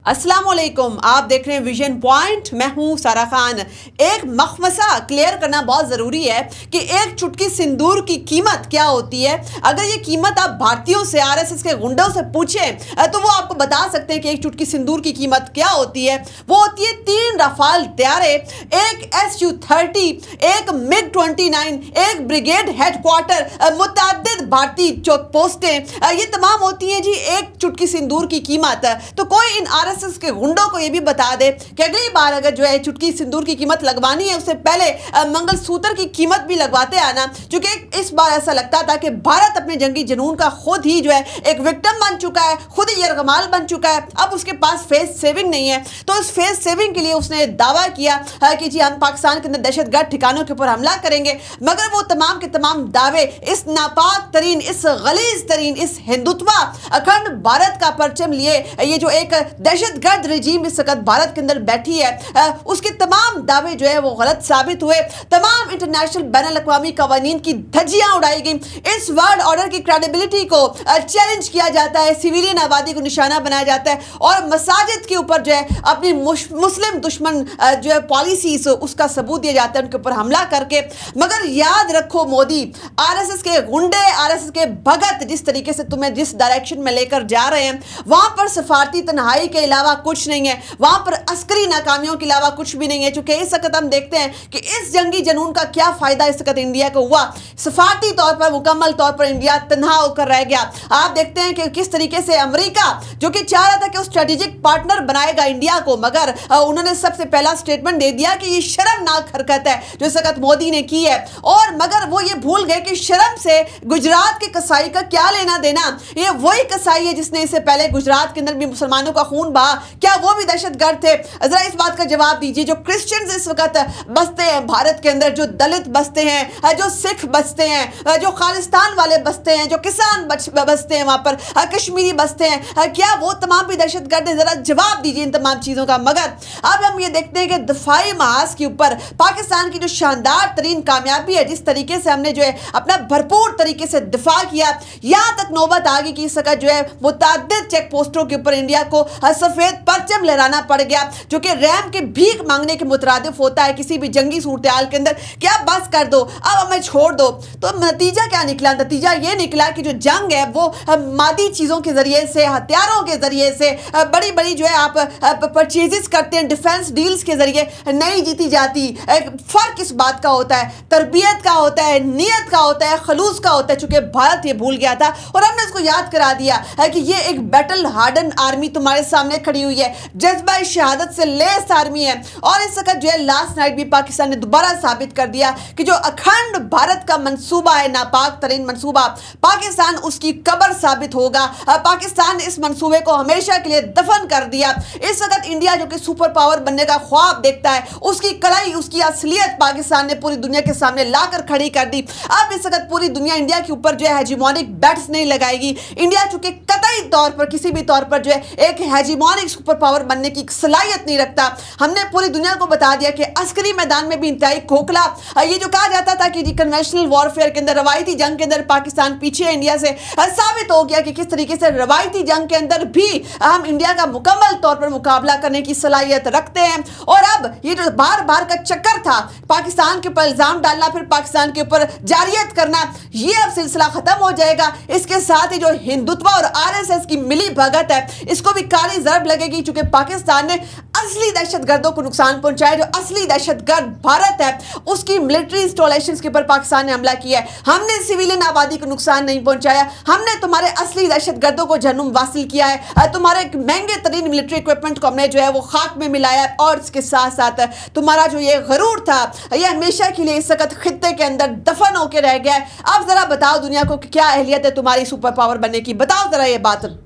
अस्सलाम वालेकुम, आप देख रहे हैं विजन पॉइंट। मैं हूं सारा खान। एक मखमसा क्लियर करना बहुत ज़रूरी है कि एक चुटकी सिंदूर की कीमत क्या होती है। अगर ये कीमत आप भारतीयों से, आरएसएस के गुंडों से पूछें तो वो आपको बता सकते हैं कि एक चुटकी सिंदूर की कीमत क्या होती है। वो होती है 3 रफाल तैयारे, एक SU-30, एक MiG-29, एक ब्रिगेड हेडक्वार्टर, मुतअद्दिद भारतीय पोस्टें, ये तमाम होती हैं जी एक चुटकी सिंदूर की कीमत। तो कोई इन आरएसएस के गुंडों को ये भी बता दे कि अगली बार अगर जो है चुटकी सिंदूर की कीमत लगवानी है, उससे पहले मंगलसूत्र की कीमत भी लगवाते आना। क्योंकि इस बार ऐसा लगता था कि भारत अपने जंगी जुनून का खुद ही जो है एक विक्टिम बन चुका है, खुद ही यरगमाल बन चुका है। अब उसके पास फेस सेविंग नहीं है, तो इस फेस सेविंग के लिए उसने दावा किया कि जी हम पाकिस्तान के अंदर दहशतगर्द ठिकानों के ऊपर हमला करेंगे। मगर वो तमाम के तमाम दावे इस नापाक तरीन, इस गलीज तरीन, इस हिंदुत्वा अखंड भारत का परचम लिए ये जो एक दहशतगर्द रजीम इस वक्त भारत के अंदर बैठी है, उसके तमाम दावे जो है वो गलत साबित हुए। तमाम इंटरनेशनल बैनुल अक़वामी कवानीन की धज्जियां उड़ाई गई। इस वर्ल्ड ऑर्डर की क्रेडिबिलिटी को चैलेंज किया जाता है, सिविलियन आबादी को निशाना बनाया जाता है और मसाजिद के ऊपर जो है अपनी मुस्लिम दुश्मन जो है पॉलिसीज, उसका सबूत दिया जाता है उनके ऊपर हमला करके। मगर याद रखो मोदी, आरएसएस के गुंडे, आरएसएस के भगत जिस तरीके से तुम्हें जिस डायरेक्शन में लेकर जा रहे हैं, वहां पर सफारती तन्हाई के अलावा कुछ नहीं है, वहां पर अस्करी नाकामियों के अलावा कुछ भी नहीं है। चूंकि इस वक्त हम देखते हैं कि इस जंगी जुनून का क्या फायदा इस वक्त इंडिया को हुआ। सफारती तौर पर, मुकम्मल तौर पर इंडिया तन्हा होकर रह गया। आप देखते हैं कि किस तरीके से अमेरिका, जो कि चाह रहा था कि वो स्ट्रेटेजिक पार्टनर बनाएगा इंडिया को, मगर उन्होंने सबसे पहला स्टेटमेंट दे दिया कि ये शर्मनाक हरकत है जो इस वक्त मोदी ने की है। और मगर वो ये भूल गए कि शर्म से गुजरात के कसाई का क्या लेना देना। ये वही कसाई है जिसने इससे पहले गुजरात के अंदर भी मुसलमानों का खून बहा। क्या वो भी दहशतगर्द थे? जरा इस बात का जवाब दीजिए। जो क्रिश्चियंस इस वक्त बसते हैं भारत के अंदर, जो दलित बसते हैं, जो सिख बसते हैं, जो खालिस्तान वाले बसते हैं, जो किसान बसते हैं, वहां पर कश्मीरी बसते हैं, क्या वो तमाम भी दहशतगर्द हैं? जरा जवाब दीजिए इन तमाम चीजों का। मगर अब हम ये देखते हैं कि दफाई महाज के ऊपर पाकिस्तान की जो शानदार तरीन कामयाबी है, जिस तरीके से हमने जो है अपना भरपूर तरीके से दिफा किया, यहां तक नौबत आ गई कि इस वक्त जो है मुतअद्दिद चेक पोस्टों के ऊपर इंडिया को सफेद परचम लहराना पड़ गया, जो कि रैम के भीख मांगने के मुतरादिफ होता है किसी भी जंगी सूरत-ए-हाल के अंदर। क्या बस कर दो, अब हमें छोड़ दो। तो नतीजा क्या निकला? नतीजा ये निकला कि जो जंग है वो मादी चीज़ों के ज़रिए से, हथियारों के ज़रिए से, बड़ी बड़ी जो है आप परचेजेस करते हैं, डिफेंस डील्स के ज़रिए नहीं जीती जाती। फ़र्क इस बात का होता है, तरबियत का होता है, नीयत का होता है, खलूस का होता है। चूँकि भारत ये भूल गया था और हमने इसको याद करा दिया है कि ये एक बैटल हार्डन आर्मी तुम्हारे सामने खड़ी हुई है, जज्बा शहादत से लेस आर्मी है। और इस वक्त जो है लास्ट नाइट भी पाकिस्तान ने दोबारा साबित कर दिया कि जो अखंड भारत का मंसूबा है, नापाक तरीन मंसूबा, पाकिस्तान उसकी कब्र साबित होगा। पाकिस्तान ने इस मंसूबे को हमेशा के लिए दफन कर दिया। इस वक्त इंडिया जो कि सुपर पावर बनने का ख्वाब देखता है, उसकी कलाई, उसकी असलियत पाकिस्तान ने पूरी दुनिया के सामने लाकर खड़ी कर दी। अब इस वक्त पूरी दुनिया इंडिया के ऊपर जो है हेजिमोनिक बैट्स नहीं लगाएगी। इंडिया चूंकि कतई तौर पर, किसी भी तौर पर जो है एक हेजिमोनिक सुपर पावर बनने की सलाहियत नहीं रखता। हमने पूरी दुनिया को बता दिया कि अस्करी मैदान में भी इंतहाई खोखला, ये जो कहा जाता था कि कन्वेंशनल वॉरफेयर के अंदर, रवायती जंग के अंदर पाकिस्तान पीछे है इंडिया से, साबित हो गया कि किस तरीके से रवायती जंग के अंदर भी हम इंडिया का मुकम्मल तौर पर मुकाबला करने की सलाहियत रखते हैं। और अब ये जो बार बार का चक्कर था, पाकिस्तान के ऊपर इल्जाम डालना, फिर पाकिस्तान के ऊपर जारियत करना, ये अब सिलसिला खत्म हो जाएगा। इसके साथ ही जो हिंदुत्व और आरएसएस की मिली भगत है, इसको भी काली ज़रब लगेगी। चूंकि पाकिस्तान ने असली दहशतगर्दों को नुकसान पहुंचाया। जो असली दहशतगर्द भारत है, उसकी मिलिट्री इंस्टॉलेशंस के ऊपर पाकिस्तान ने हमला किया है। हमने सिविलियन आबादी को नुकसान नहीं पहुंचाया। हमने तुम्हारे असली दहशतगर्दों को जन्म वासिल किया है। तुम्हारे महंगे तरीन मिलिट्री इक्विपमेंट को हमने जो है वो खाक में मिलाया। और इसके साथ साथ तुम्हारा जो ये गरूर था, ये हमेशा के लिए इस वक्त खित्ते के अंदर दफन होकर रह गया है। अब जरा बताओ दुनिया को कि क्या अहलियत है तुम्हारी सुपर पावर बनने की? बताओ जरा ये बात।